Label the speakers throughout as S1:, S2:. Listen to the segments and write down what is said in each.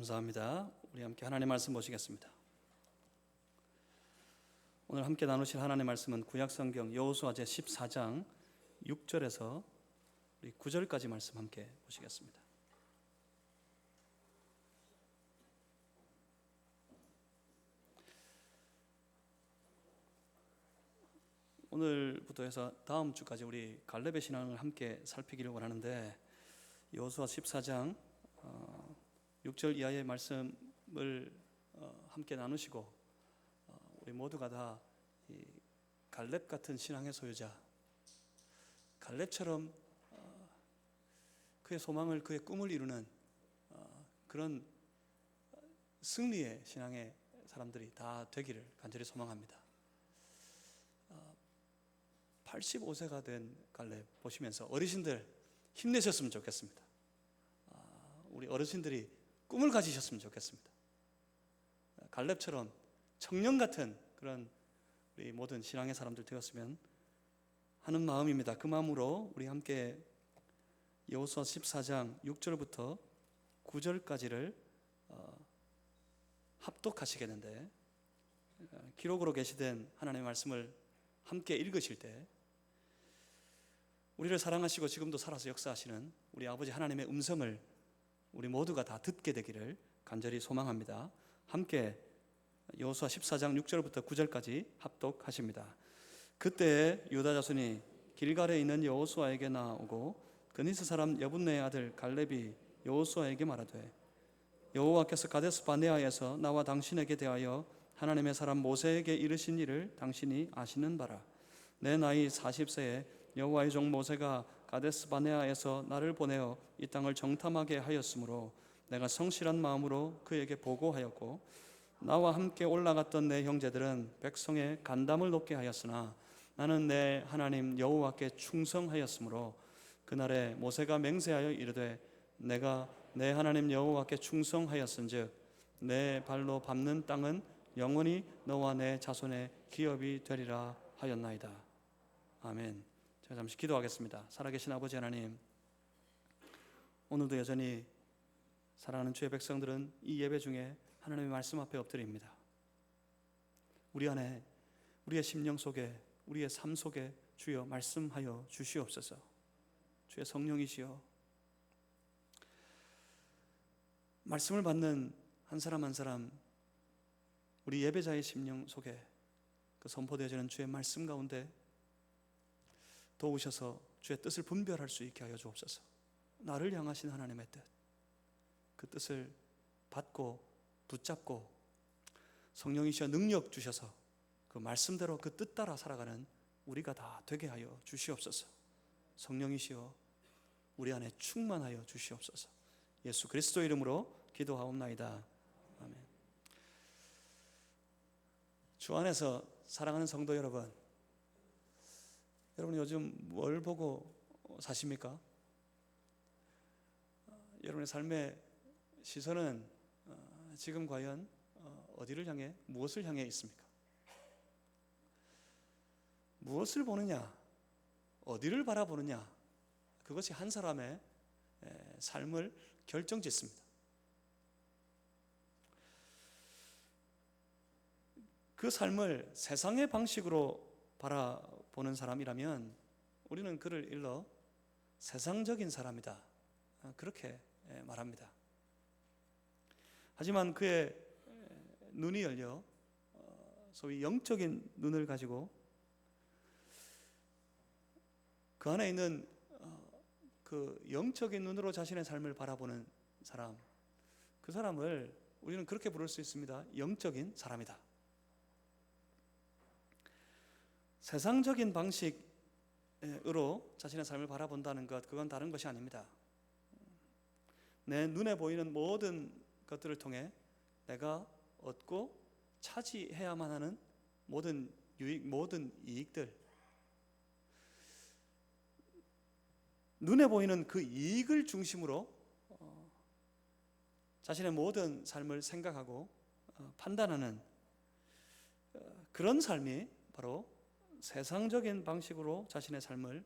S1: 감사합니다. 우리 함께 하나님의 말씀 보시겠습니다. 오늘 함께 나누실 하나님의 말씀은 구약성경 여호수아 제 14장 6절에서 우리 9절까지 말씀 함께 보시겠습니다. 오늘부터 해서 다음 주까지 우리 갈렙의 신앙을 함께 살피기를 원하는데, 여호수아 14장 6절 이하의 말씀을 함께 나누시고, 우리 모두가 다 이 갈렙 같은 신앙의 소유자, 갈렙처럼 그의 소망을, 그의 꿈을 이루는 그런 승리의 신앙의 사람들이 다 되기를 간절히 소망합니다. 85세가 된 갈렙 보시면서 어르신들 힘내셨으면 좋겠습니다. 우리 어르신들이 꿈을 가지셨으면 좋겠습니다. 갈렙처럼 청년 같은 그런 우리 모든 신앙의 사람들 되었으면 하는 마음입니다. 그 마음으로 우리 함께 여호수아 14장 6절부터 9절까지를 합독하시겠는데, 기록으로 게시된 하나님의 말씀을 함께 읽으실 때 우리를 사랑하시고 지금도 살아서 역사하시는 우리 아버지 하나님의 음성을 우리 모두가 다 듣게 되기를 간절히 소망합니다. 함께 여호수아 14장 6절부터 9절까지 합독하십니다. 그때 유다 자손이 길갈에 있는 여호수아에게 나오고 그니스 사람 여분네의 아들 갈렙이 여호수아에게 말하되, 여호와께서 가데스 바네아에서 나와 당신에게 대하여 하나님의 사람 모세에게 이르신 일을 당신이 아시는 바라. 내 나이 40세에 여호와의 종 모세가 가데스 바네아에서 나를 보내어 이 땅을 정탐하게 하였으므로 내가 성실한 마음으로 그에게 보고하였고, 나와 함께 올라갔던 내 형제들은 백성의 간담을 높게 하였으나 나는 내 하나님 여호와께 충성하였으므로 그날에 모세가 맹세하여 이르되, 내가 내 하나님 여호와께 충성하였은즉 내 발로 밟는 땅은 영원히 너와 내 자손의 기업이 되리라 하였나이다. 아멘. 제가 잠시 기도하겠습니다. 살아계신 아버지 하나님, 오늘도 여전히 사랑하는 주의 백성들은 이 예배 중에 하나님의 말씀 앞에 엎드립니다. 우리 안에, 우리의 심령 속에, 우리의 삶 속에 주여 말씀하여 주시옵소서. 주의 성령이시여, 말씀을 받는 한 사람 한 사람, 우리 예배자의 심령 속에 그 선포되어지는 주의 말씀 가운데 도우셔서 주의 뜻을 분별할 수 있게 하여 주옵소서. 나를 향하신 하나님의 뜻, 그 뜻을 받고 붙잡고 성령이시여 능력 주셔서 그 말씀대로 그 뜻 따라 살아가는 우리가 다 되게 하여 주시옵소서. 성령이시여 우리 안에 충만하여 주시옵소서. 예수 그리스도 이름으로 기도하옵나이다. 아멘. 주 안에서 사랑하는 성도 여러분, 여러분 요즘 뭘 보고 사십니까? 여러분의 삶의 시선은 지금 과연 어디를 향해, 무엇을 향해 있습니까? 무엇을 보느냐, 어디를 바라보느냐, 그것이 한 사람의 삶을 결정짓습니다. 그 삶을 세상의 방식으로 바라보는 사람이라면 우리는 그를 일러 세상적인 사람이다, 그렇게 말합니다. 하지만 그의 눈이 열려 소위 영적인 눈을 가지고 그 안에 있는 그 영적인 눈으로 자신의 삶을 바라보는 사람, 그 사람을 우리는 그렇게 부를 수 있습니다. 영적인 사람이다. 세상적인 방식으로 자신의 삶을 바라본다는 것, 그건 다른 것이 아닙니다. 내 눈에 보이는 모든 것들을 통해 내가 얻고 차지해야만 하는 모든 유익, 모든 이익들, 눈에 보이는 그 이익을 중심으로 자신의 모든 삶을 생각하고 판단하는 그런 삶이 바로 세상적인 방식으로 자신의 삶을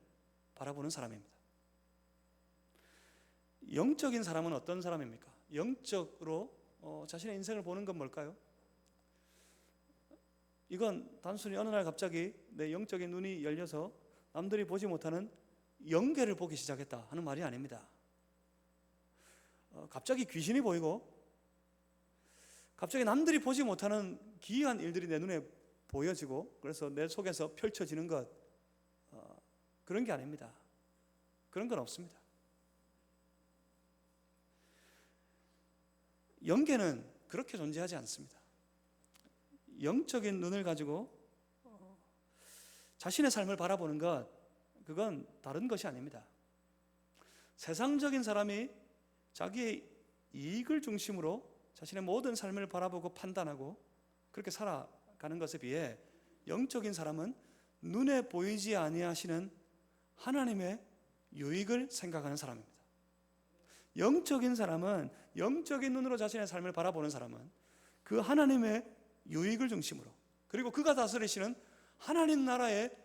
S1: 바라보는 사람입니다. 영적인 사람은 어떤 사람입니까? 영적으로 자신의 인생을 보는 건 뭘까요? 이건 단순히 어느 날 갑자기 내 영적인 눈이 열려서 남들이 보지 못하는 영계를 보기 시작했다 하는 말이 아닙니다. 갑자기 귀신이 보이고 갑자기 남들이 보지 못하는 기이한 일들이 내 눈에 보여지고 그래서 내 속에서 펼쳐지는 것, 그런 게 아닙니다. 그런 건 없습니다. 영계는 그렇게 존재하지 않습니다. 영적인 눈을 가지고 자신의 삶을 바라보는 것, 그건 다른 것이 아닙니다. 세상적인 사람이 자기의 이익을 중심으로 자신의 모든 삶을 바라보고 판단하고 그렇게 살아가는 것에 비해 영적인 사람은 눈에 보이지 아니하시는 하나님의 유익을 생각하는 사람입니다. 영적인 사람은, 영적인 눈으로 자신의 삶을 바라보는 사람은 그 하나님의 유익을 중심으로, 그리고 그가 다스리시는 하나님 나라의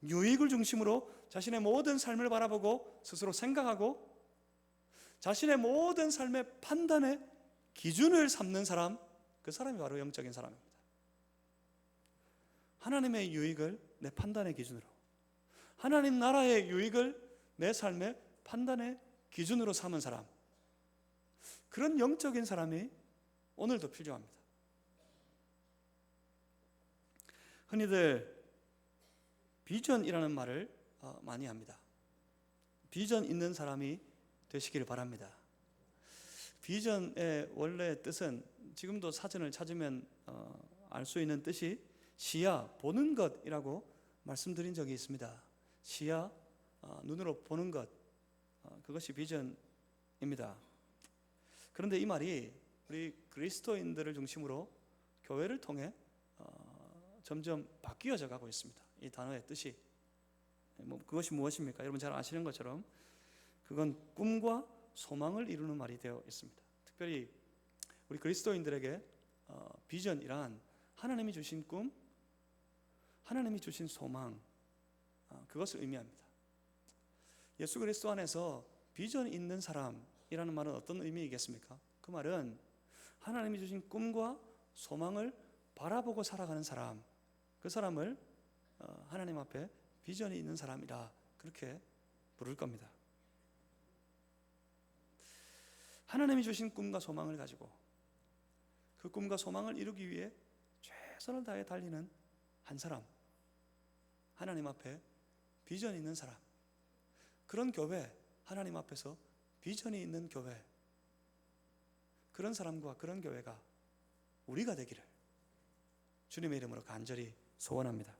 S1: 유익을 중심으로 자신의 모든 삶을 바라보고 스스로 생각하고 자신의 모든 삶의 판단의 기준을 삼는 사람, 그 사람이 바로 영적인 사람입니다. 하나님의 유익을 내 판단의 기준으로, 하나님 나라의 유익을 내 삶의 판단의 기준으로 삼은 사람, 그런 영적인 사람이 오늘도 필요합니다. 흔히들 비전이라는 말을 많이 합니다. 비전 있는 사람이 되시기를 바랍니다. 비전의 원래 뜻은 지금도 사전을 찾으면 알 수 있는 뜻이 시야, 보는 것이라고 말씀드린 적이 있습니다. 시야, 눈으로 보는 것, 그것이 비전입니다. 그런데 이 말이 우리 그리스도인들을 중심으로 교회를 통해 점점 바뀌어져 가고 있습니다. 이 단어의 뜻이 그것이 무엇입니까? 여러분 잘 아시는 것처럼 그건 꿈과 소망을 이루는 말이 되어 있습니다. 특별히 우리 그리스도인들에게 비전이란 하나님이 주신 꿈, 하나님이 주신 소망, 그것을 의미합니다. 예수 그리스도 안에서 비전이 있는 사람이라는 말은 어떤 의미이겠습니까? 그 말은 하나님이 주신 꿈과 소망을 바라보고 살아가는 사람, 그 사람을 하나님 앞에 비전이 있는 사람이라 그렇게 부를 겁니다. 하나님이 주신 꿈과 소망을 가지고 그 꿈과 소망을 이루기 위해 최선을 다해 달리는 한 사람, 하나님 앞에 비전이 있는 사람, 그런 교회, 하나님 앞에서 비전이 있는 교회, 그런 사람과 그런 교회가 우리가 되기를 주님의 이름으로 간절히 소원합니다.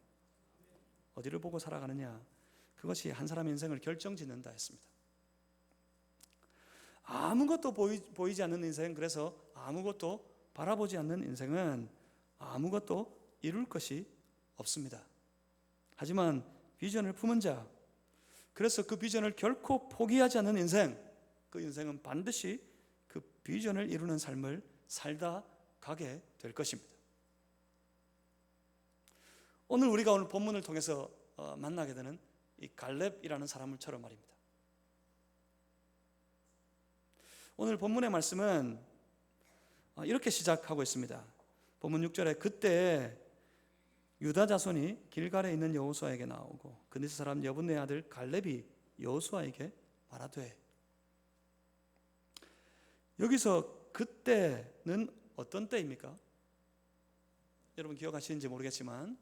S1: 어디를 보고 살아가느냐, 그것이 한 사람의 인생을 결정짓는다 했습니다. 아무것도 보이지 않는 인생, 그래서 아무것도 바라보지 않는 인생은 아무것도 이룰 것이 없습니다. 하지만 비전을 품은 자, 그래서 그 비전을 결코 포기하지 않는 인생, 그 인생은 반드시 그 비전을 이루는 삶을 살다 가게 될 것입니다. 오늘 우리가 오늘 본문을 통해서 만나게 되는 이 갈렙이라는 사람을처럼 말입니다. 오늘 본문의 말씀은 이렇게 시작하고 있습니다. 본문 6절에 그때 유다 자손이 길갈에 있는 여호수아에게 나오고 그니스 사람 여분의 아들 갈렙이 여호수아에게 말하되, 여기서 그때는 어떤 때입니까? 여러분 기억하시는지 모르겠지만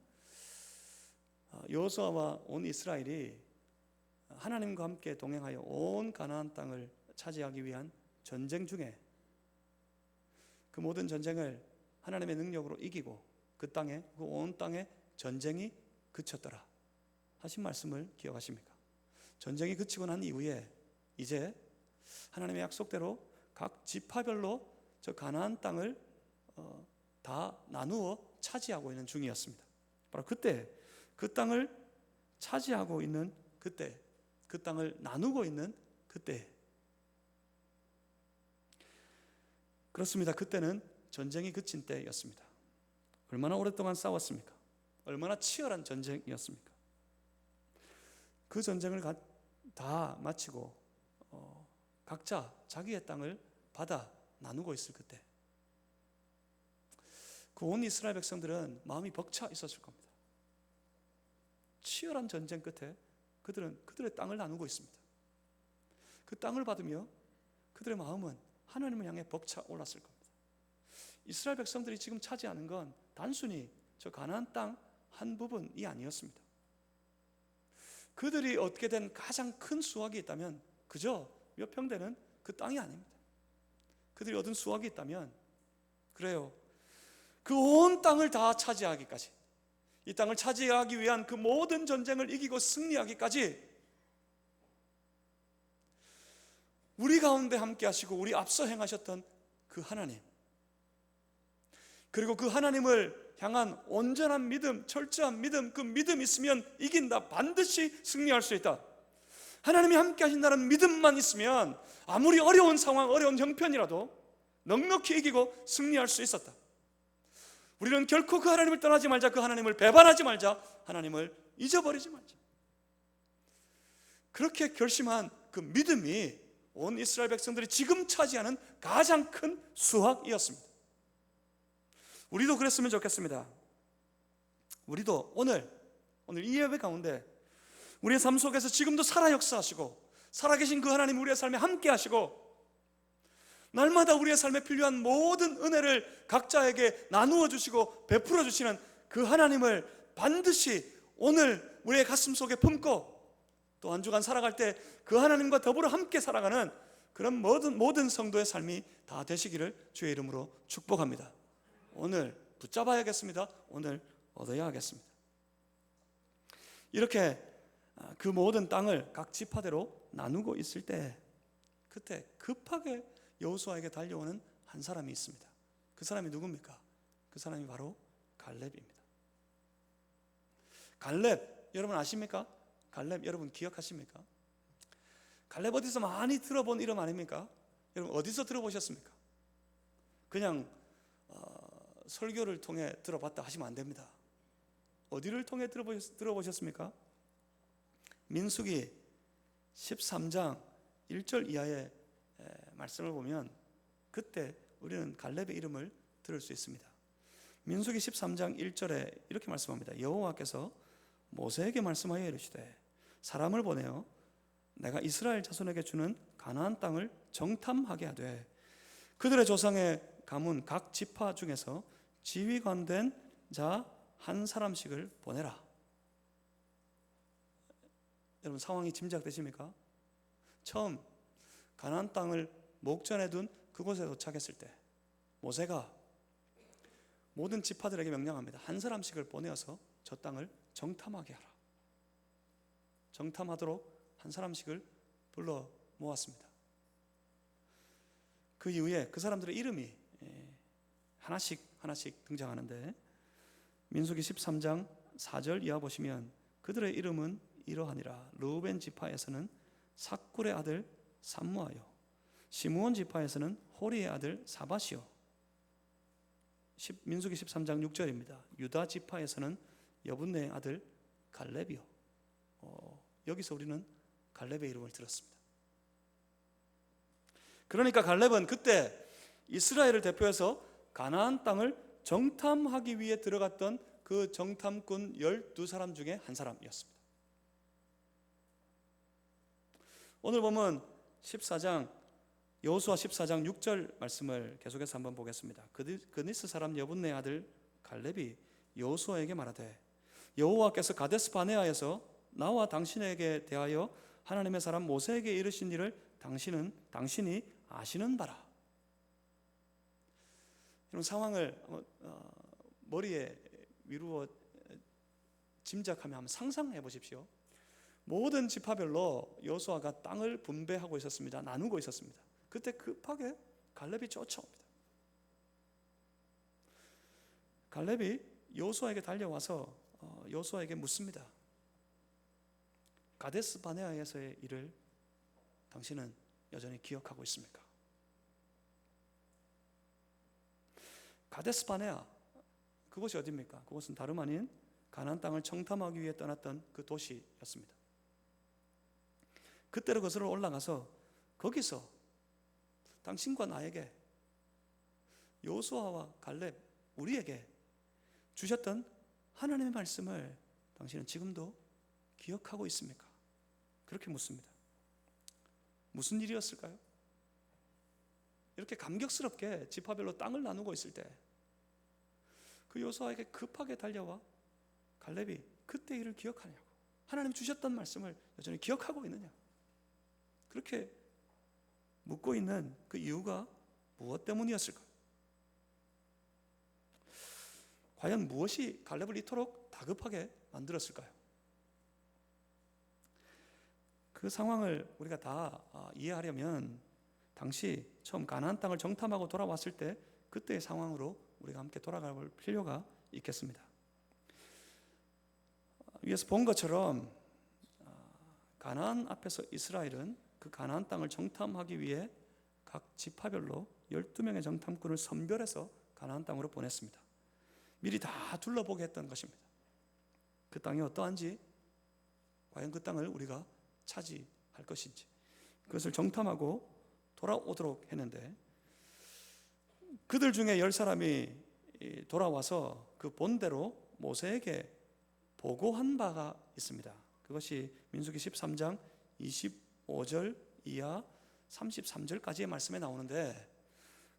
S1: 여호수아와 온 이스라엘이 하나님과 함께 동행하여 온 가나안 땅을 차지하기 위한 전쟁 중에 그 모든 전쟁을 하나님의 능력으로 이기고 그 땅에, 그 온 땅에 전쟁이 그쳤더라 하신 말씀을 기억하십니까? 전쟁이 그치고 난 이후에 이제 하나님의 약속대로 각 지파별로 저 가나안 땅을 다 나누어 차지하고 있는 중이었습니다. 바로 그때 그 땅을 차지하고 있는 그때, 그 땅을 나누고 있는 그때, 그렇습니다. 그때는 전쟁이 그친 때였습니다. 얼마나 오랫동안 싸웠습니까? 얼마나 치열한 전쟁이었습니까? 그 전쟁을 다 마치고 각자 자기의 땅을 받아 나누고 있을 그때, 그 온 이스라엘 백성들은 마음이 벅차 있었을 겁니다. 치열한 전쟁 끝에 그들은 그들의 땅을 나누고 있습니다. 그 땅을 받으며 그들의 마음은 하나님을 향해 벅차 올랐을 겁니다. 이스라엘 백성들이 지금 차지하는 건 단순히 저 가나안 땅 한 부분이 아니었습니다. 그들이 얻게 된 가장 큰 수확이 있다면 그저 몇 평 되는 그 땅이 아닙니다. 그들이 얻은 수확이 있다면 그래요, 그 온 땅을 다 차지하기까지, 이 땅을 차지하기 위한 그 모든 전쟁을 이기고 승리하기까지 우리 가운데 함께 하시고 우리 앞서 행하셨던 그 하나님, 그리고 그 하나님을 향한 온전한 믿음, 철저한 믿음, 그 믿음 있으면 이긴다, 반드시 승리할 수 있다, 하나님이 함께 하신다는 믿음만 있으면 아무리 어려운 상황, 어려운 형편이라도 넉넉히 이기고 승리할 수 있었다. 우리는 결코 그 하나님을 떠나지 말자, 그 하나님을 배반하지 말자, 하나님을 잊어버리지 말자. 그렇게 결심한 그 믿음이 온 이스라엘 백성들이 지금 차지하는 가장 큰 수확이었습니다. 우리도 그랬으면 좋겠습니다. 우리도 오늘 이 예배 가운데 우리의 삶 속에서 지금도 살아 역사하시고 살아계신 그 하나님 우리의 삶에 함께 하시고 날마다 우리의 삶에 필요한 모든 은혜를 각자에게 나누어 주시고 베풀어 주시는 그 하나님을 반드시 오늘 우리의 가슴 속에 품고 또 한 주간 살아갈 때 그 하나님과 더불어 함께 살아가는 그런 모든 성도의 삶이 다 되시기를 주의 이름으로 축복합니다. 오늘 붙잡아야겠습니다. 오늘 얻어야 하겠습니다. 이렇게 그 모든 땅을 각 지파대로 나누고 있을 때 그때 급하게 여호수아에게 달려오는 한 사람이 있습니다. 그 사람이 누굽니까? 그 사람이 바로 갈렙입니다. 갈렙 여러분 아십니까? 갈렙 여러분 기억하십니까? 갈렙 어디서 많이 들어본 이름 아닙니까? 여러분 어디서 들어보셨습니까? 그냥 설교를 통해 들어봤다 하시면 안 됩니다. 어디를 통해 들어보셨습니까? 민수기 13장 1절 이하의 말씀을 보면 그때 우리는 갈렙의 이름을 들을 수 있습니다. 민수기 13장 1절에 이렇게 말씀합니다. 여호와께서 모세에게 말씀하여 이르시되 사람을 보내어 내가 이스라엘 자손에게 주는 가나안 땅을 정탐하게 하되 그들의 조상의 가문 각 지파 중에서 지휘관된 자 한 사람씩을 보내라. 여러분 상황이 짐작되십니까? 처음 가나안 땅을 목전에 둔 그곳에 도착했을 때 모세가 모든 지파들에게 명령합니다. 한 사람씩을 보내어서 저 땅을 정탐하게 하라. 정탐하도록 한 사람씩을 불러 모았습니다. 그 이후에 그 사람들의 이름이 하나씩 등장하는데 민수기 13장 4절 이하 보시면 그들의 이름은 이러하니라. 르우벤 지파에서는 삭굴의 아들 삼무아요, 시므온 지파에서는 호리의 아들 사밧이요. 민수기 13장 6절입니다. 유다 지파에서는 여분네의 아들 갈렙이요. 여기서 우리는 갈렙의 이름을 들었습니다. 그러니까 갈렙은 그때 이스라엘을 대표해서 가나안 땅을 정탐하기 위해 들어갔던 그 정탐꾼 12사람 중에 한 사람이었습니다. 오늘 보면 여호수아 14장 6절 말씀을 계속해서 한번 보겠습니다. 그니스 사람 여분네 아들 갈렙이 여호수아에게 말하되 여호와께서 가데스 바네아에서 나와 당신에게 대하여 하나님의 사람 모세에게 이르신 일을 당신이 아시는 바라. 이런 상황을 머리에 미루어 짐작하며 한번 상상해 보십시오. 모든 지파별로 여호수아가 땅을 분배하고 있었습니다. 나누고 있었습니다. 그때 급하게 갈렙이 쫓아옵니다. 갈렙이 여호수아에게 달려와서 여호수아에게 묻습니다. 가데스 바네아에서의 일을 당신은 여전히 기억하고 있습니까? 가데스 바네아 그곳이 어디입니까? 그곳은 다름 아닌 가나안 땅을 정탐하기 위해 떠났던 그 도시였습니다. 그때로 거슬러 올라가서 거기서 당신과 나에게 여호수아와 갈렙 우리에게 주셨던 하나님의 말씀을 당신은 지금도 기억하고 있습니까? 그렇게 묻습니다. 무슨 일이었을까요? 이렇게 감격스럽게 지파별로 땅을 나누고 있을 때 그 여호수아에게 급하게 달려와 갈렙이 그때 일을 기억하냐고, 하나님 주셨던 말씀을 여전히 기억하고 있느냐, 그렇게 묻고 있는 그 이유가 무엇 때문이었을까요? 과연 무엇이 갈렙을 이토록 다급하게 만들었을까요? 그 상황을 우리가 다 이해하려면 당시 처음 가나안 땅을 정탐하고 돌아왔을 때 그때의 상황으로 우리가 함께 돌아가 볼 필요가 있겠습니다. 위에서 본 것처럼 가나안 앞에서 이스라엘은 그 가나안 땅을 정탐하기 위해 각 지파별로 12명의 정탐꾼을 선별해서 가나안 땅으로 보냈습니다. 미리 다 둘러보게 했던 것입니다. 그 땅이 어떠한지, 과연 그 땅을 우리가 차지할 것인지, 그것을 정탐하고 돌아오도록 했는데, 그들 중에 10사람이 돌아와서 그 본대로 모세에게 보고한 바가 있습니다. 그것이 민수기 13장 25절 이하 33절까지의 말씀에 나오는데,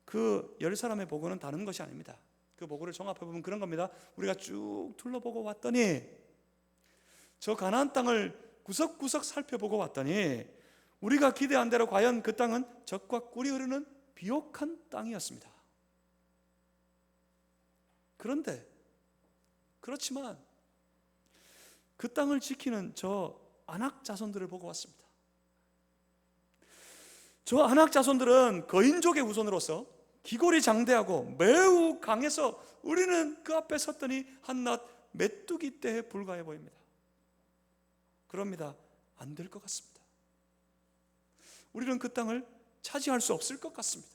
S1: 그 10사람의 보고는 다른 것이 아닙니다. 그 보고를 종합해보면 그런 겁니다. 우리가 쭉 둘러보고 왔더니, 저 가나안 땅을 구석구석 살펴보고 왔더니 우리가 기대한 대로 과연 그 땅은 젖과 꿀이 흐르는 비옥한 땅이었습니다. 그렇지만 그 땅을 지키는 저 아낙 자손들을 보고 왔습니다. 저 아낙 자손들은 거인족의 후손으로서 기골이 장대하고 매우 강해서 우리는 그 앞에 섰더니 한낱 메뚜기 떼에 불과해 보입니다. 그럽니다. 안 될 것 같습니다. 우리는 그 땅을 차지할 수 없을 것 같습니다.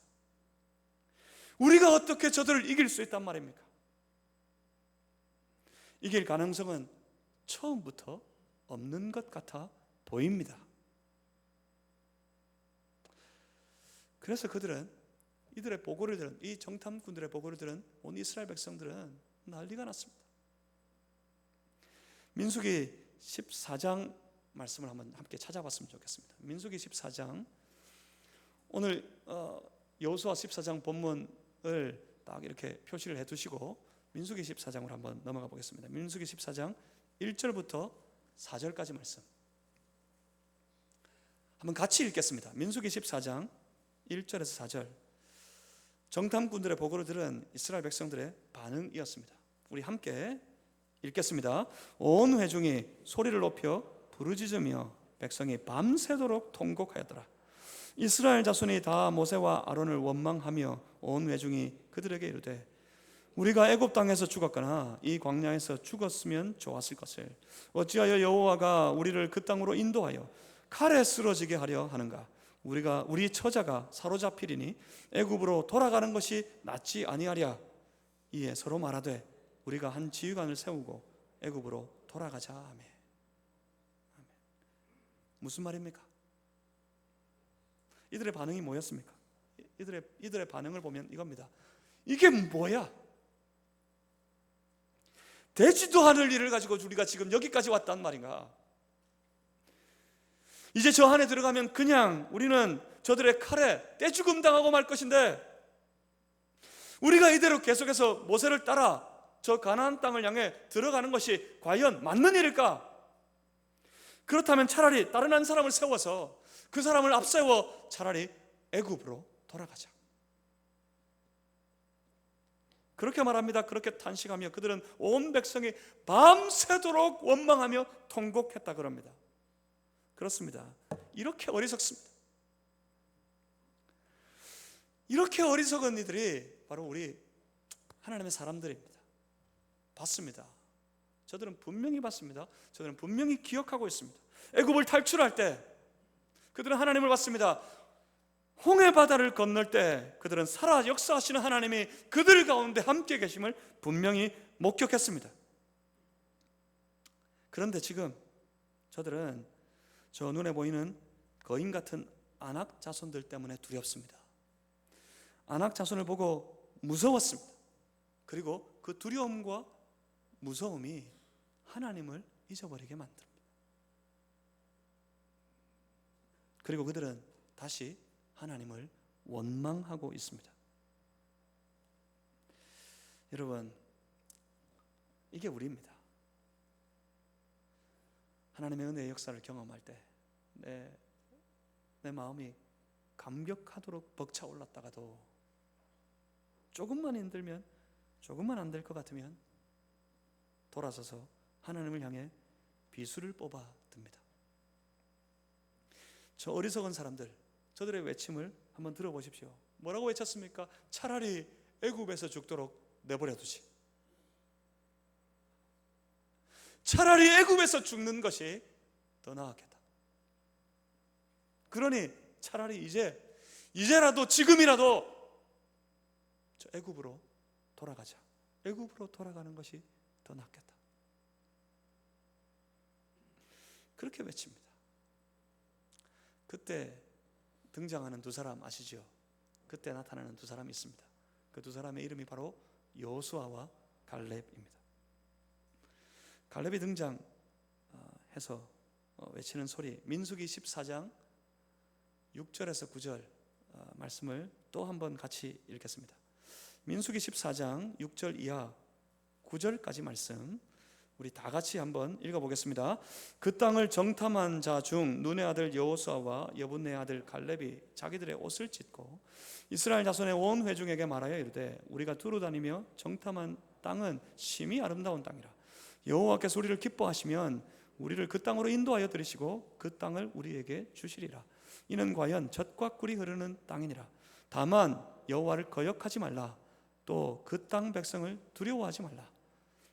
S1: 우리가 어떻게 저들을 이길 수 있단 말입니까? 이길 가능성은 처음부터 없는 것 같아 보입니다. 그래서 그들은, 이들의 보고를 들은, 이 정탐꾼들의 보고를 들은 온 이스라엘 백성들은 난리가 났습니다. 민수기 14장 말씀을 한번 함께 찾아봤으면 좋겠습니다. 민수기 14장, 오늘 여호수아 14장 본문을 딱 이렇게 표시를 해두시고 민수기 14장으로 한번 넘어가 보겠습니다. 민수기 14장 1절부터 4절까지 말씀 한번 같이 읽겠습니다. 민수기 14장 1절에서 4절, 정탐꾼들의 보고를 들은 이스라엘 백성들의 반응이었습니다. 우리 함께 읽겠습니다. 온 회중이 소리를 높여 부르짖으며 백성이 밤새도록 통곡하였더라. 이스라엘 자손이 다 모세와 아론을 원망하며 온 회중이 그들에게 이르되, 우리가 애굽 땅에서 죽었거나 이 광야에서 죽었으면 좋았을 것을 어찌하여 여호와가 우리를 그 땅으로 인도하여 칼에 쓰러지게 하려 하는가? 우리 처자가 사로잡히리니 애굽으로 돌아가는 것이 낫지 아니하랴. 이에 서로 말하되 우리가 한 지휘관을 세우고 애굽으로 돌아가자 하매. 무슨 말입니까? 이들의 반응이 뭐였습니까? 이들의 반응을 보면 이겁니다. 이게 뭐야? 되지도 않을 일을 가지고 우리가 지금 여기까지 왔단 말인가? 이제 저 안에 들어가면 그냥 우리는 저들의 칼에 떼죽음 당하고 말 것인데, 우리가 이대로 계속해서 모세를 따라 저 가나안 땅을 향해 들어가는 것이 과연 맞는 일일까? 그렇다면 차라리 다른 한 사람을 세워서 그 사람을 앞세워 차라리 애굽으로 돌아가자. 그렇게 말합니다. 그렇게 탄식하며 그들은 온 백성이 밤새도록 원망하며 통곡했다 그럽니다. 그렇습니다. 이렇게 어리석습니다. 이렇게 어리석은 이들이 바로 우리 하나님의 사람들입니다. 봤습니다. 저들은 분명히 봤습니다. 저들은 분명히 기억하고 있습니다. 애굽을 탈출할 때 그들은 하나님을 봤습니다. 홍해 바다를 건널 때 그들은 살아 역사하시는 하나님이 그들 가운데 함께 계심을 분명히 목격했습니다. 그런데 지금 저들은 저 눈에 보이는 거인 같은 아낙 자손들 때문에 두렵습니다. 아낙 자손을 보고 무서웠습니다. 그리고 그 두려움과 무서움이 하나님을 잊어버리게 만듭니다. 그리고 그들은 다시 하나님을 원망하고 있습니다. 여러분, 이게 우리입니다. 하나님의 은혜의 역사를 경험할 때 내 마음이 감격하도록 벅차올랐다가도 조금만 힘들면, 조금만 안 될 것 같으면 돌아서서 하나님을 향해 비수를 뽑아 듭니다. 저 어리석은 사람들, 저들의 외침을 한번 들어보십시오. 뭐라고 외쳤습니까? 차라리 애굽에서 죽도록 내버려 두지. 차라리 애굽에서 죽는 것이 더 나았겠다. 그러니 차라리 이제라도, 지금이라도 저 애굽으로 돌아가자. 애굽으로 돌아가는 것이 더 낫겠다. 그렇게 외칩니다. 그때 등장하는 두 사람 아시죠? 그때 나타나는 두 사람이 있습니다. 그 두 사람의 이름이 바로 여호수아와 갈렙입니다. 갈렙이 등장해서 외치는 소리, 민수기 14장 6절에서 9절 말씀을 또 한번 같이 읽겠습니다. 민수기 14장 6절 이하 9절까지 말씀 우리 다 같이 한번 읽어보겠습니다. 그 땅을 정탐한 자 중 눈의 아들 여호수아와 여분의 아들 갈렙이 자기들의 옷을 찢고 이스라엘 자손의 온 회중에게 말하여 이르되 우리가 두루 다니며 정탐한 땅은 심히 아름다운 땅이라. 여호와께서 우리를 기뻐하시면 우리를 그 땅으로 인도하여 들이시고 그 땅을 우리에게 주시리라. 이는 과연 젖과 꿀이 흐르는 땅이니라. 다만 여호와를 거역하지 말라. 또 그 땅 백성을 두려워하지 말라.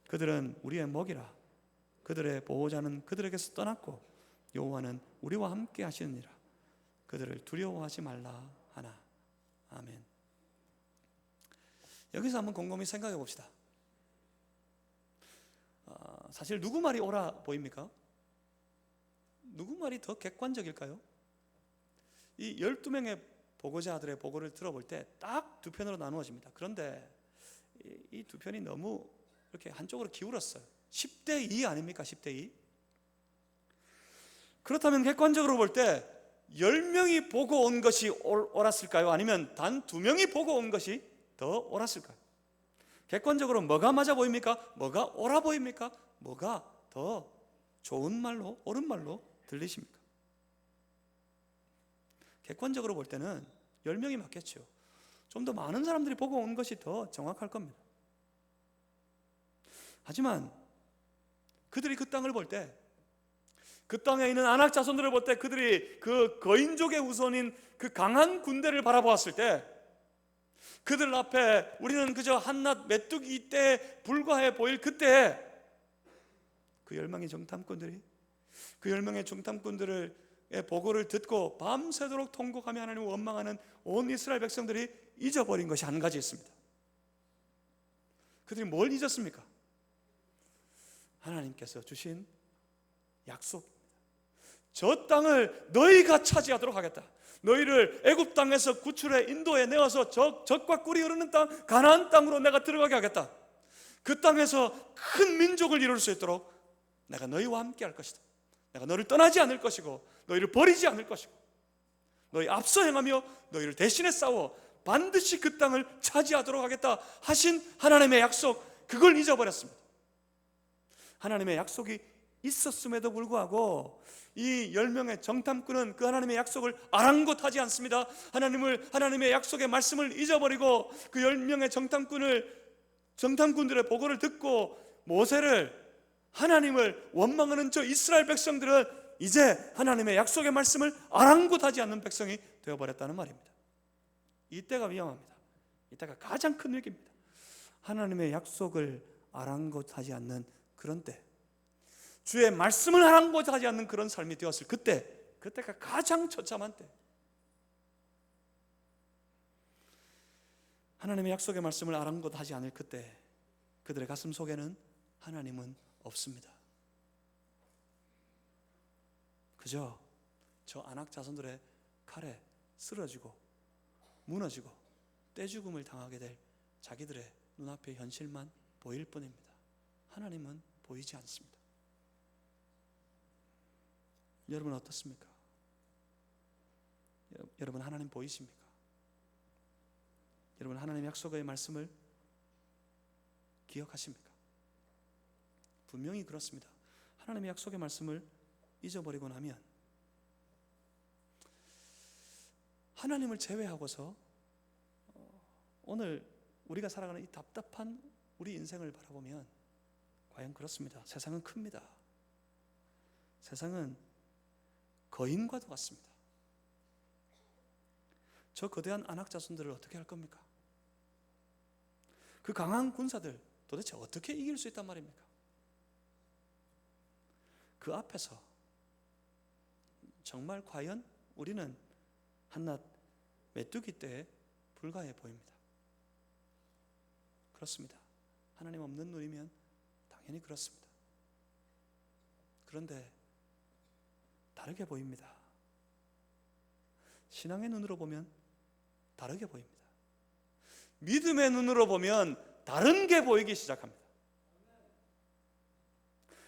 S1: 그들은 우리의 먹이라. 그들의 보호자는 그들에게서 떠났고 여호와는 우리와 함께 하시느니라. 그들을 두려워하지 말라 하나. 아멘. 여기서 한번 곰곰이 생각해 봅시다. 사실 누구 말이 옳아 보입니까? 누구 말이 더 객관적일까요? 이 12명의 보고자들의 보고를 들어볼 때 딱 두 편으로 나누어집니다. 그런데 이 두 편이 너무 이렇게 한쪽으로 기울었어요. 10대 2 아닙니까? 10대 2. 그렇다면 객관적으로 볼 때 10명이 보고 온 것이 옳았을까요? 아니면 단 2명이 보고 온 것이 더 옳았을까요? 객관적으로 뭐가 맞아 보입니까? 뭐가 옳아 보입니까? 뭐가 더 좋은 말로, 옳은 말로 들리십니까? 객관적으로 볼 때는 10명이 맞겠죠. 좀 더 많은 사람들이 보고 온 것이 더 정확할 겁니다. 하지만 그들이 그 땅을 볼 때, 그 땅에 있는 아낙 자손들을 볼 때, 그들이 그 거인족의 후손인 그 강한 군대를 바라보았을 때, 그들 앞에 우리는 그저 한낱 메뚜기 때에 불과해 보일 그때 그 10명의 정탐꾼들이 그 10명의 정탐꾼들의 보고를 듣고 밤새도록 통곡하며 하나님을 원망하는 온 이스라엘 백성들이 잊어버린 것이 한 가지 있습니다. 그들이 뭘 잊었습니까? 하나님께서 주신 약속입니다. 저 땅을 너희가 차지하도록 하겠다. 너희를 애굽 땅에서 구출해 인도에 내어서 젖과 꿀이 흐르는 땅 가나안 땅으로 내가 들어가게 하겠다. 그 땅에서 큰 민족을 이룰 수 있도록 내가 너희와 함께 할 것이다. 내가 너를 떠나지 않을 것이고 너희를 버리지 않을 것이고 너희 앞서 행하며 너희를 대신에 싸워 반드시 그 땅을 차지하도록 하겠다 하신 하나님의 약속, 그걸 잊어버렸습니다. 하나님의 약속이 있었음에도 불구하고 이 10명의 정탐꾼은 그 하나님의 약속을 아랑곳하지 않습니다. 하나님의 약속의 말씀을 잊어버리고 그 10명의 정탐꾼들의 보고를 듣고 하나님을 원망하는 저 이스라엘 백성들은 이제 하나님의 약속의 말씀을 아랑곳하지 않는 백성이 되어버렸다는 말입니다. 이때가 위험합니다. 이때가 가장 큰 위기입니다. 하나님의 약속을 아랑곳하지 않는 그런 때, 주의 말씀을 아랑곳하지 않는 그런 삶이 되었을 그때가 가장 처참한 때. 하나님의 약속의 말씀을 아랑곳하지 않을 그때 그들의 가슴 속에는 하나님은 없습니다. 그저 저 아낙 자손들의 칼에 쓰러지고 무너지고 떼죽음을 당하게 될 자기들의 눈앞의 현실만 보일 뿐입니다. 하나님은 보이지 않습니다. 여러분 어떻습니까? 여러분 하나님 보이십니까? 여러분 하나님의 약속의 말씀을 기억하십니까? 분명히 그렇습니다. 하나님의 약속의 말씀을 잊어버리고 나면 하나님을 제외하고서 오늘 우리가 살아가는 이 답답한 우리 인생을 바라보면 과연 그렇습니다. 세상은 큽니다. 세상은 거인과도 같습니다. 저 거대한 안악 자손들을 어떻게 할 겁니까? 그 강한 군사들 도대체 어떻게 이길 수 있단 말입니까? 그 앞에서 정말 과연 우리는 한낱 메뚜기 떼에 불과해 보입니다. 그렇습니다. 하나님 없는 눈이면 당연히 그렇습니다. 그런데 다르게 보입니다. 신앙의 눈으로 보면 다르게 보입니다. 믿음의 눈으로 보면 다른 게 보이기 시작합니다.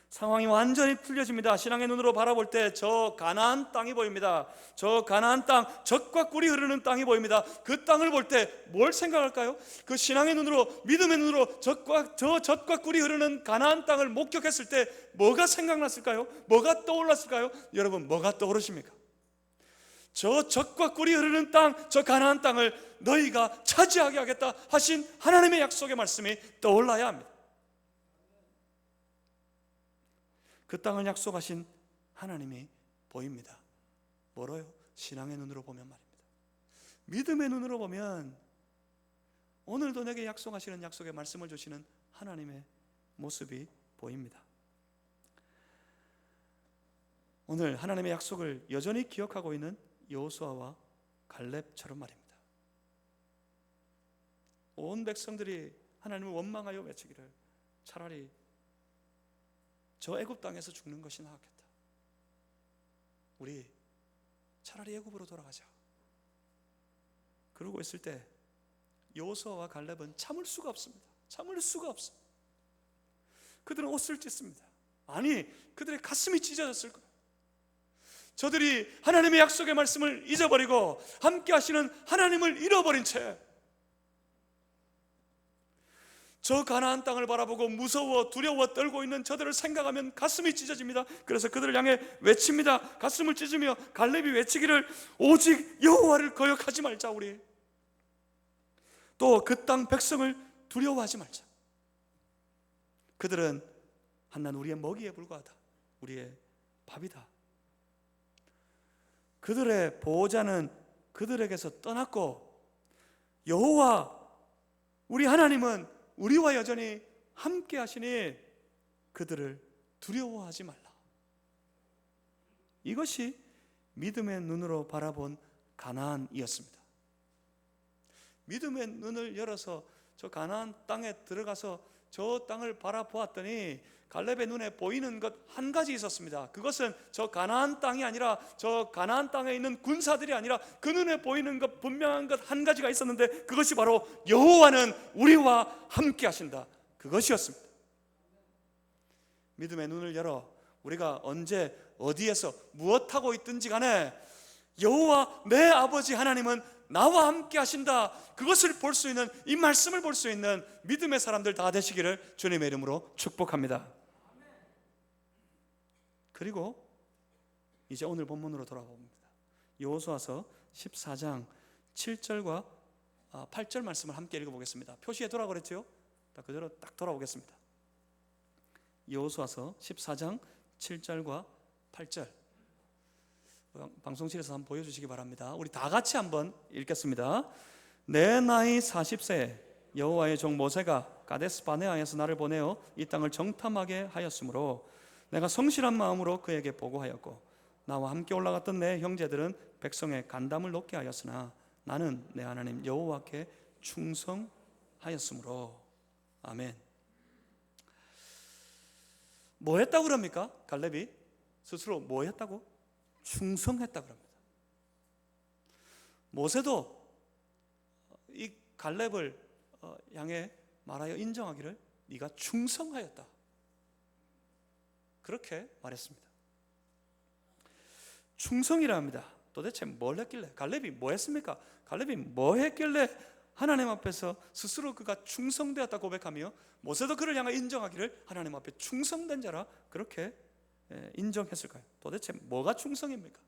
S1: 상황이 완전히 틀려집니다. 신앙의 눈으로 바라볼 때 저 가나안 땅이 보입니다. 저 가나안 땅, 젖과 꿀이 흐르는 땅이 보입니다. 그 땅을 볼 때 뭘 생각할까요? 그 신앙의 눈으로, 믿음의 눈으로 젖과 꿀이 흐르는 가나안 땅을 목격했을 때 뭐가 생각났을까요? 뭐가 떠올랐을까요? 여러분 뭐가 떠오르십니까? 저 젖과 꿀이 흐르는 땅, 저 가나안 땅을 너희가 차지하게 하겠다 하신 하나님의 약속의 말씀이 떠올라야 합니다. 그 땅을 약속하신 하나님이 보입니다. 뭐로요? 신앙의 눈으로 보면 말입니다. 믿음의 눈으로 보면 오늘도 내게 약속하시는 약속의 말씀을 주시는 하나님의 모습이 보입니다. 오늘 하나님의 약속을 여전히 기억하고 있는 여호수아와 갈렙처럼 말입니다. 온 백성들이 하나님을 원망하여 외치기를 차라리 저 애굽 땅에서 죽는 것이 나았겠다. 우리 차라리 애굽으로 돌아가자. 그러고 있을 때 여호수아와 갈렙은 참을 수가 없습니다. 참을 수가 없어. 그들은 옷을 찢습니다. 아니, 그들의 가슴이 찢어졌을 거예요. 저들이 하나님의 약속의 말씀을 잊어버리고 함께 하시는 하나님을 잃어버린 채 저 가나안 땅을 바라보고 무서워 두려워 떨고 있는 저들을 생각하면 가슴이 찢어집니다. 그래서 그들을 향해 외칩니다. 가슴을 찢으며 갈렙이 외치기를 오직 여호와를 거역하지 말자. 우리 또 그 땅 백성을 두려워하지 말자. 그들은 한낱 우리의 먹이에 불과하다. 우리의 밥이다. 그들의 보호자는 그들에게서 떠났고 여호와 우리 하나님은 우리와 여전히 함께 하시니 그들을 두려워하지 말라. 이것이 믿음의 눈으로 바라본 가나안이었습니다. 믿음의 눈을 열어서 저 가나안 땅에 들어가서 저 땅을 바라보았더니 갈렙의 눈에 보이는 것 한 가지 있었습니다. 그것은 저 가나안 땅이 아니라 저 가나안 땅에 있는 군사들이 아니라 그 눈에 보이는 것, 분명한 것 한 가지가 있었는데 그것이 바로 여호와는 우리와 함께 하신다. 그것이었습니다. 믿음의 눈을 열어 우리가 언제 어디에서 무엇하고 있든지 간에 여호와 내 아버지 하나님은 나와 함께 하신다. 그것을 볼 수 있는, 이 말씀을 볼 수 있는 믿음의 사람들 다 되시기를 주님의 이름으로 축복합니다. 그리고 이제 오늘 본문으로 돌아봅니다. 여호수아서 14장 7절과 8절 말씀을 함께 읽어보겠습니다. 표시에 돌아 그랬죠? 그대로 딱 돌아오겠습니다. 여호수아서 14장 7절과 8절 방송실에서 한번 보여주시기 바랍니다. 우리 다 같이 한번 읽겠습니다. 내 나이 40세에 여호와의 종 모세가 가데스 바네아에서 나를 보내어 이 땅을 정탐하게 하였으므로 내가 성실한 마음으로 그에게 보고하였고 나와 함께 올라갔던 내 형제들은 백성의 간담을 높게 하였으나 나는 내 하나님 여호와께 충성하였으므로. 아멘. 뭐 했다고 그럽니까? 갈렙이 스스로 뭐 했다고? 충성했다고 합니다. 모세도 이 갈렙을 향해 말하여 인정하기를 네가 충성하였다. 그렇게 말했습니다. 충성이라 합니다. 도대체 뭘 했길래? 갈렙이 뭐 했습니까? 갈렙이 뭐 했길래 하나님 앞에서 스스로 그가 충성되었다 고백하며 모세도 그를 향해 인정하기를 하나님 앞에 충성된 자라 그렇게 인정했을까요? 도대체 뭐가 충성입니까?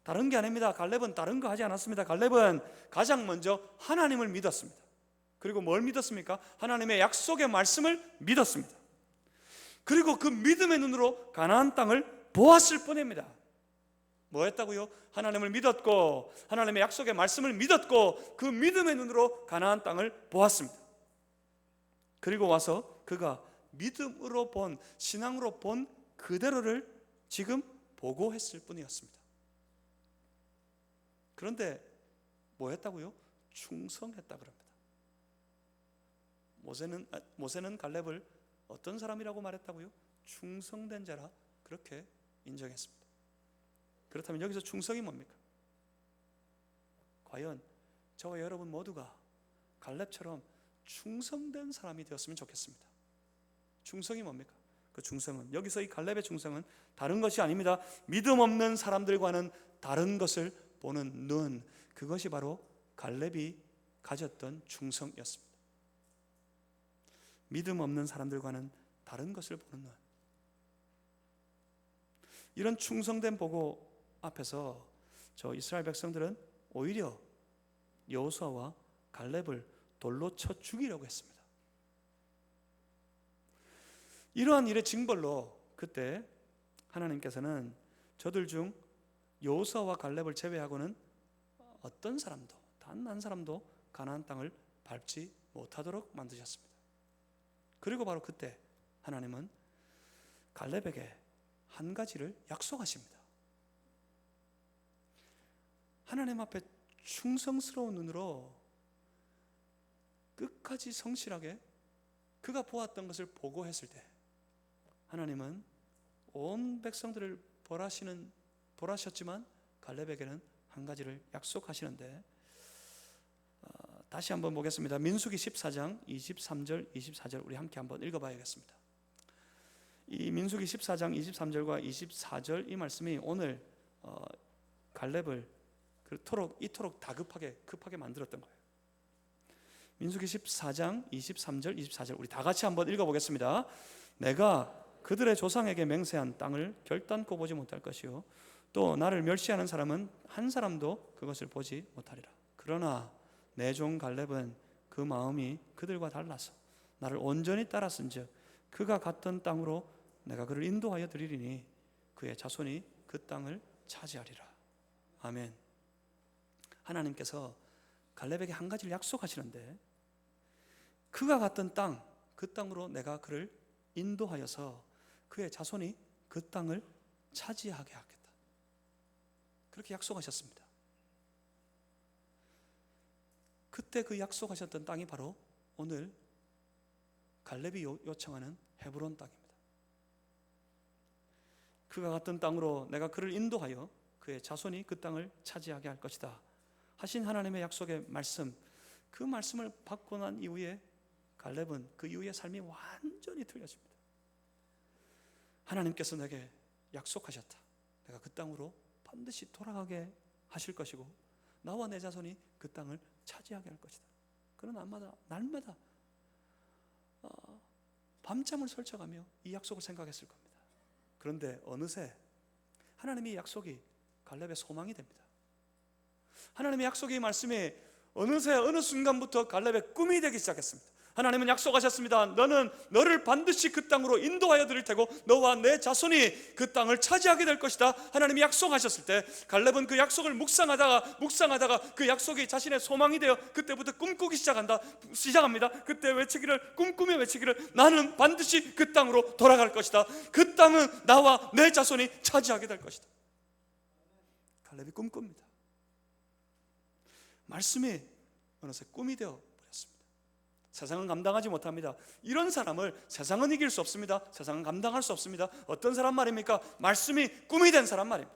S1: 다른 게 아닙니다. 갈렙은 다른 거 하지 않았습니다. 갈렙은 가장 먼저 하나님을 믿었습니다. 그리고 뭘 믿었습니까? 하나님의 약속의 말씀을 믿었습니다. 그리고 그 믿음의 눈으로 가나안 땅을 보았을 뿐입니다. 뭐 했다고요? 하나님을 믿었고 하나님의 약속의 말씀을 믿었고 그 믿음의 눈으로 가나안 땅을 보았습니다. 그리고 와서 그가 믿음으로 본, 신앙으로 본 그대로를 지금 보고했을 뿐이었습니다. 그런데 뭐 했다고요? 충성했다 그럽니다. 모세는 갈렙을 어떤 사람이라고 말했다고요? 충성된 자라 그렇게 인정했습니다. 그렇다면 여기서 충성이 뭡니까? 과연 저와 여러분 모두가 갈렙처럼 충성된 사람이 되었으면 좋겠습니다. 충성이 뭡니까? 그 충성은, 여기서 이 갈렙의 충성은 다른 것이 아닙니다. 믿음 없는 사람들과는 다른 것을 보는 눈, 그것이 바로 갈렙이 가졌던 충성이었습니다. 믿음 없는 사람들과는 다른 것을 보는 눈. 이런 충성된 보고 앞에서 저 이스라엘 백성들은 오히려 여호수아와 갈렙을 돌로 쳐 죽이려고 했습니다. 이러한 일의 징벌로 그때 하나님께서는 저들 중 여호수아와 갈렙을 제외하고는 어떤 사람도, 단 한 사람도 가나안 땅을 밟지 못하도록 만드셨습니다. 그리고 바로 그때 하나님은 갈렙에게 한 가지를 약속하십니다. 하나님 앞에 충성스러운 눈으로 끝까지 성실하게 그가 보았던 것을 보고했을 때 하나님은 온 백성들을 벌하셨지만 갈렙에게는 한 가지를 약속하시는데, 다시 한번 보겠습니다. 민수기 14장 23절 24절 우리 함께 한번 읽어봐야겠습니다. 이 민수기 14장 23절과 24절 이 말씀이 오늘 갈렙을 이토록 급하게 만들었던 거예요. 민수기 14장 23절 24절 우리 다 같이 한번 읽어보겠습니다. 내가 그들의 조상에게 맹세한 땅을 결단코 보지 못할 것이요 또 나를 멸시하는 사람은 한 사람도 그것을 보지 못하리라. 그러나 내 종 갈렙은 그 마음이 그들과 달라서 나를 온전히 따랐은즉 그가 갔던 땅으로 내가 그를 인도하여 드리리니 그의 자손이 그 땅을 차지하리라. 아멘. 하나님께서 갈렙에게 한 가지를 약속하시는데, 그가 갔던 땅, 그 땅으로 내가 그를 인도하여서 그의 자손이 그 땅을 차지하게 하겠다. 그렇게 약속하셨습니다. 그때 그 약속하셨던 땅이 바로 오늘 갈렙이 요청하는 헤브론 땅입니다. 그가 갔던 땅으로 내가 그를 인도하여 그의 자손이 그 땅을 차지하게 할 것이다 하신 하나님의 약속의 말씀, 그 말씀을 받고 난 이후에 갈렙은 그 이후의 삶이 완전히 틀려집니다. 하나님께서 내게 약속하셨다. 내가 그 땅으로 반드시 돌아가게 하실 것이고 나와 내 자손이 그 땅을 차지하게 할 것이다. 그는 날마다 밤잠을 설쳐가며 이 약속을 생각했을 겁니다. 그런데 어느새 하나님의 약속이 갈렙의 소망이 됩니다. 하나님의 약속의 말씀이 어느새 어느 순간부터 갈렙의 꿈이 되기 시작했습니다. 하나님은 약속하셨습니다. 너를 반드시 그 땅으로 인도하여 드릴 테고 너와 내 자손이 그 땅을 차지하게 될 것이다. 하나님이 약속하셨을 때 갈렙은 그 약속을 묵상하다가 그 약속이 자신의 소망이 되어 그때부터 꿈꾸기 시작합니다. 그때 꿈꾸며 외치기를 나는 반드시 그 땅으로 돌아갈 것이다. 그 땅은 나와 내 자손이 차지하게 될 것이다. 갈렙이 꿈꿉니다. 말씀이 어느새 꿈이 되어 버렸습니다. 세상은 감당하지 못합니다. 이런 사람을 세상은 이길 수 없습니다. 세상은 감당할 수 없습니다. 어떤 사람 말입니까? 말씀이 꿈이 된 사람 말입니다.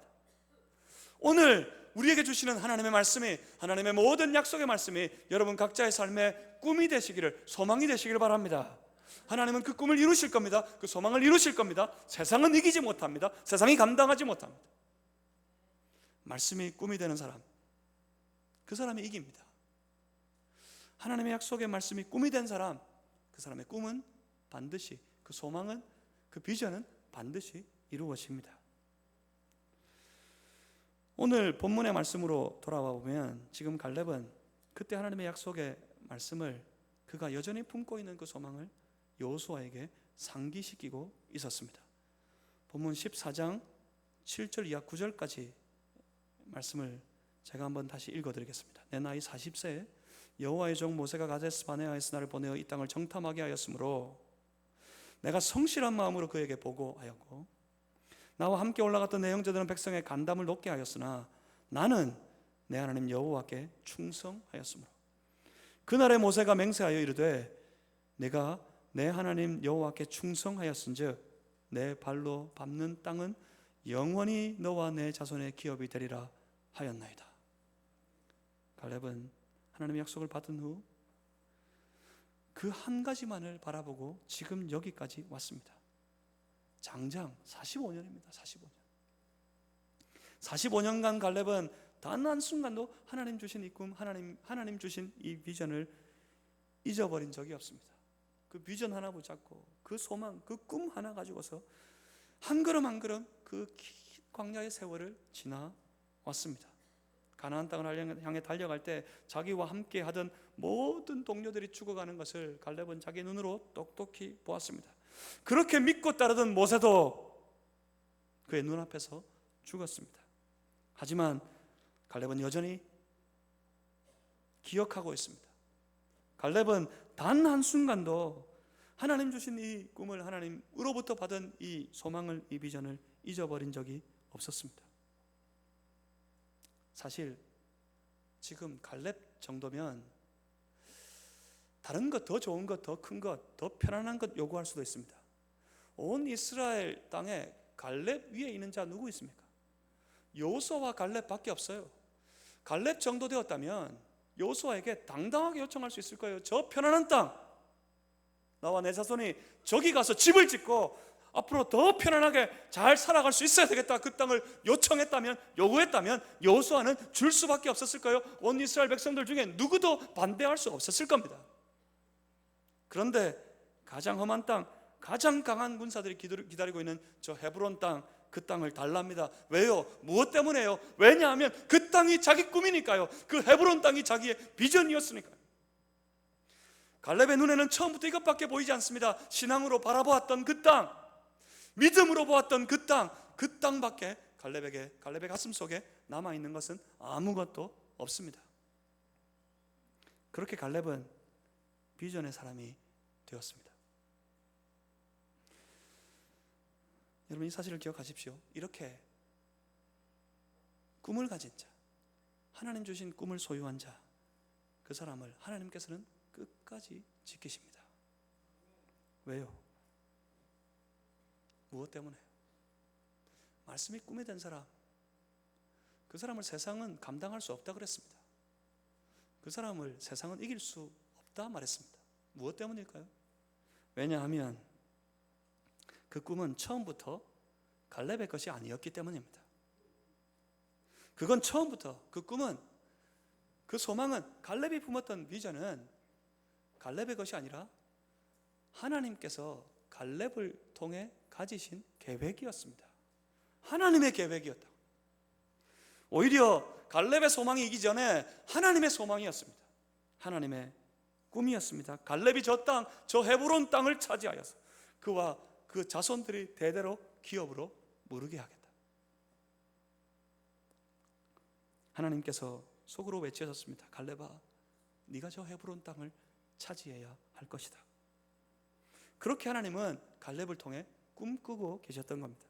S1: 오늘 우리에게 주시는 하나님의 말씀이, 하나님의 모든 약속의 말씀이 여러분 각자의 삶의 꿈이 되시기를, 소망이 되시기를 바랍니다. 하나님은 그 꿈을 이루실 겁니다. 그 소망을 이루실 겁니다. 세상은 이기지 못합니다. 세상이 감당하지 못합니다. 말씀이 꿈이 되는 사람, 그 사람이 이깁니다. 하나님의 약속의 말씀이 꿈이 된 사람, 그 사람의 꿈은 반드시, 그 소망은, 그 비전은 반드시 이루어집니다. 오늘 본문의 말씀으로 돌아와 보면 지금 갈렙은 그때 하나님의 약속의 말씀을, 그가 여전히 품고 있는 그 소망을 여호수아에게 상기시키고 있었습니다. 본문 14장 7절 이하 9절까지 말씀을 제가 한번 다시 읽어드리겠습니다. 내 나이 40세에 여호와의 종 모세가 가데스 바네아에서 나를 보내어 이 땅을 정탐하게 하였으므로 내가 성실한 마음으로 그에게 보고하였고 나와 함께 올라갔던 내 형제들은 백성의 간담을 높게 하였으나 나는 내 하나님 여호와께 충성하였으므로 그날에 모세가 맹세하여 이르되 내가 내 하나님 여호와께 충성하였은즉 내 발로 밟는 땅은 영원히 너와 내 자손의 기업이 되리라 하였나이다. 갈렙은 하나님의 약속을 받은 후 그 한 가지만을 바라보고 지금 여기까지 왔습니다. 장장 45년입니다. 45년간 갈렙은 단 한순간도 하나님 주신 이 꿈, 하나님 주신 이 비전을 잊어버린 적이 없습니다. 그 비전 하나 붙잡고 그 소망, 그 꿈 하나 가지고서 한 걸음 한 걸음 그 긴 광야의 세월을 지나왔습니다. 가나안 땅을 향해 달려갈 때 자기와 함께 하던 모든 동료들이 죽어가는 것을 갈렙은 자기 눈으로 똑똑히 보았습니다. 그렇게 믿고 따르던 모세도 그의 눈앞에서 죽었습니다. 하지만 갈렙은 여전히 기억하고 있습니다. 갈렙은 단 한순간도 하나님 주신 이 꿈을, 하나님으로부터 받은 이 소망을, 이 비전을 잊어버린 적이 없었습니다. 사실 지금 갈렙 정도면 다른 것, 더 좋은 것, 더 큰 것, 더 편안한 것 요구할 수도 있습니다. 온 이스라엘 땅에 갈렙 위에 있는 자 누구 있습니까? 여호수아와 갈렙밖에 없어요. 갈렙 정도 되었다면 여호수아에게 당당하게 요청할 수 있을 거예요. 저 편안한 땅, 나와 내 자손이 저기 가서 집을 짓고 앞으로 더 편안하게 잘 살아갈 수 있어야 되겠다. 그 땅을 요청했다면, 요구했다면 여호수아는 줄 수밖에 없었을 거예요. 온 이스라엘 백성들 중에 누구도 반대할 수 없었을 겁니다. 그런데 가장 험한 땅, 가장 강한 군사들이 기다리고 있는 저 헤브론 땅, 그 땅을 달랍니다. 왜요? 무엇 때문에요? 왜냐하면 그 땅이 자기 꿈이니까요. 그 헤브론 땅이 자기의 비전이었으니까요. 갈렙의 눈에는 처음부터 이것밖에 보이지 않습니다. 신앙으로 바라보았던 그 땅, 믿음으로 보았던 그 땅, 그 땅밖에 갈렙의 가슴 속에 남아있는 것은 아무것도 없습니다. 그렇게 갈렙은 비전의 사람이 되었습니다. 여러분, 이 사실을 기억하십시오. 이렇게 꿈을 가진 자, 하나님 주신 꿈을 소유한 자, 그 사람을 하나님께서는 끝까지 지키십니다. 왜요? 무엇 때문에? 말씀이 꿈이 된 사람, 그 사람을 세상은 감당할 수 없다 그랬습니다. 그 사람을 세상은 이길 수 없다 말했습니다. 무엇 때문일까요? 왜냐하면 그 꿈은 처음부터 갈렙의 것이 아니었기 때문입니다. 그건 처음부터, 그 꿈은, 그 소망은, 갈렙이 품었던 비전은 갈렙의 것이 아니라 하나님께서 갈렙을 통해 가지신 계획이었습니다. 하나님의 계획이었다. 오히려 갈렙의 소망이 이기 전에 하나님의 소망이었습니다. 하나님의 꿈이었습니다. 갈렙이 저 땅, 저 헤브론 땅을 차지하여서 그와 그 자손들이 대대로 기업으로 무르게 하겠다. 하나님께서 속으로 외치셨습니다. 갈렙아, 네가 저 헤브론 땅을 차지해야 할 것이다. 그렇게 하나님은 갈렙을 통해 꿈꾸고 계셨던 겁니다.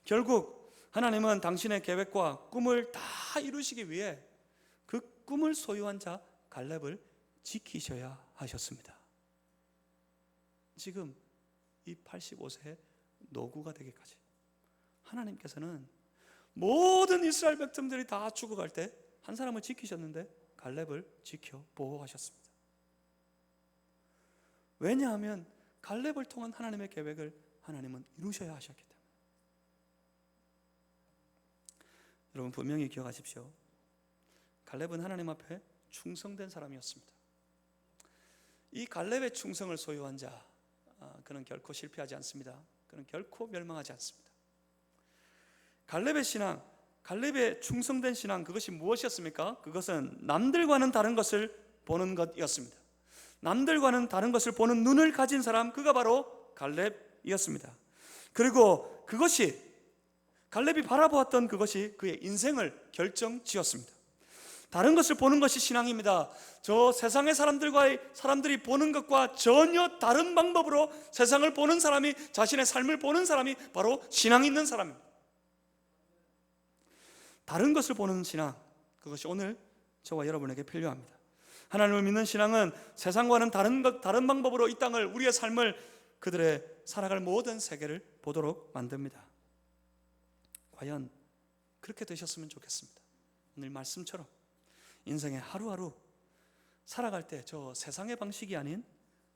S1: 결국 하나님은 당신의 계획과 꿈을 다 이루시기 위해 그 꿈을 소유한 자 갈렙을 지키셔야 하셨습니다. 지금 이 85세 노구가 되기까지 하나님께서는 모든 이스라엘 백성들이 다 죽어갈 때 한 사람을 지키셨는데 갈렙을 지켜 보호하셨습니다. 왜냐하면 갈렙을 통한 하나님의 계획을 하나님은 이루셔야 하셨기 때문에. 여러분 분명히 기억하십시오. 갈렙은 하나님 앞에 충성된 사람이었습니다. 이 갈렙의 충성을 소유한 자, 그는 결코 실패하지 않습니다. 그는 결코 멸망하지 않습니다. 갈렙의 신앙, 갈렙의 충성된 신앙, 그것이 무엇이었습니까? 그것은 남들과는 다른 것을 보는 것이었습니다. 남들과는 다른 것을 보는 눈을 가진 사람, 그가 바로 갈렙이었습니다. 그리고 그것이, 갈렙이 바라보았던 그것이 그의 인생을 결정지었습니다. 다른 것을 보는 것이 신앙입니다. 저 세상의 사람들이 보는 것과 전혀 다른 방법으로 세상을 보는 사람이, 자신의 삶을 보는 사람이 바로 신앙이 있는 사람입니다. 다른 것을 보는 신앙, 그것이 오늘 저와 여러분에게 필요합니다. 하나님을 믿는 신앙은 세상과는 다른 방법으로 이 땅을, 우리의 삶을, 그들의 살아갈 모든 세계를 보도록 만듭니다. 과연 그렇게 되셨으면 좋겠습니다. 오늘 말씀처럼 인생의 하루하루 살아갈 때 저 세상의 방식이 아닌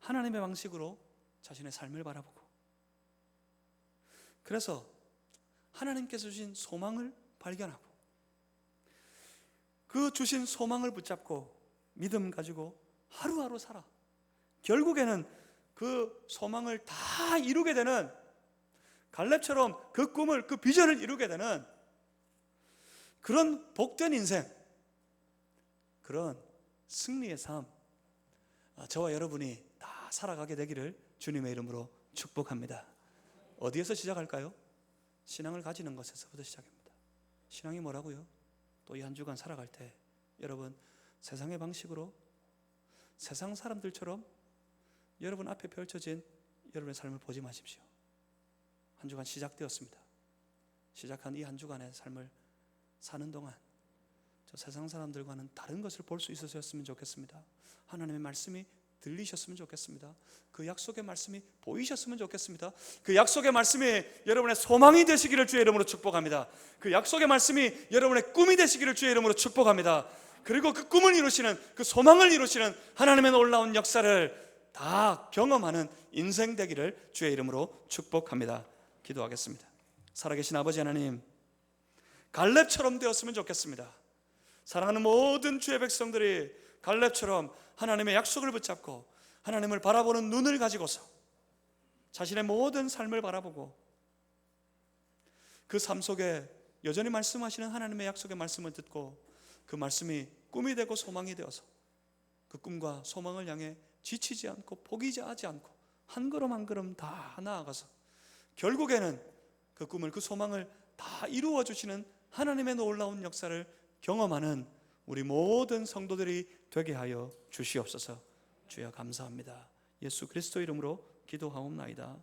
S1: 하나님의 방식으로 자신의 삶을 바라보고, 그래서 하나님께서 주신 소망을 발견하고 그 주신 소망을 붙잡고 믿음 가지고 하루하루 살아 결국에는 그 소망을 다 이루게 되는, 갈렙처럼 그 꿈을, 그 비전을 이루게 되는 그런 복된 인생, 그런 승리의 삶, 저와 여러분이 다 살아가게 되기를 주님의 이름으로 축복합니다. 어디에서 시작할까요? 신앙을 가지는 것에서부터 시작합니다. 신앙이 뭐라고요? 또 이 한 주간 살아갈 때 여러분 세상의 방식으로, 세상 사람들처럼 여러분 앞에 펼쳐진 여러분의 삶을 보지 마십시오. 한 주간 시작되었습니다. 시작한 이 한 주간의 삶을 사는 동안 저 세상 사람들과는 다른 것을 볼 수 있었으면 좋겠습니다. 하나님의 말씀이 들리셨으면 좋겠습니다. 그 약속의 말씀이 보이셨으면 좋겠습니다. 그 약속의 말씀이 여러분의 소망이 되시기를 주의 이름으로 축복합니다. 그 약속의 말씀이 여러분의 꿈이 되시기를 주의 이름으로 축복합니다. 그리고 그 꿈을 이루시는, 그 소망을 이루시는 하나님의 놀라운 역사를 다 경험하는 인생 되기를 주의 이름으로 축복합니다. 기도하겠습니다. 살아계신 아버지 하나님, 갈렙처럼 되었으면 좋겠습니다. 사랑하는 모든 주의 백성들이 갈렙처럼 하나님의 약속을 붙잡고 하나님을 바라보는 눈을 가지고서 자신의 모든 삶을 바라보고 그 삶 속에 여전히 말씀하시는 하나님의 약속의 말씀을 듣고 그 말씀이 꿈이 되고 소망이 되어서 그 꿈과 소망을 향해 지치지 않고 포기하지 않고 한 걸음 한 걸음 다 나아가서 결국에는 그 꿈을, 그 소망을 다 이루어 주시는 하나님의 놀라운 역사를 경험하는 우리 모든 성도들이 되게 하여 주시옵소서. 주여 감사합니다. 예수 그리스도 이름으로 기도하옵나이다.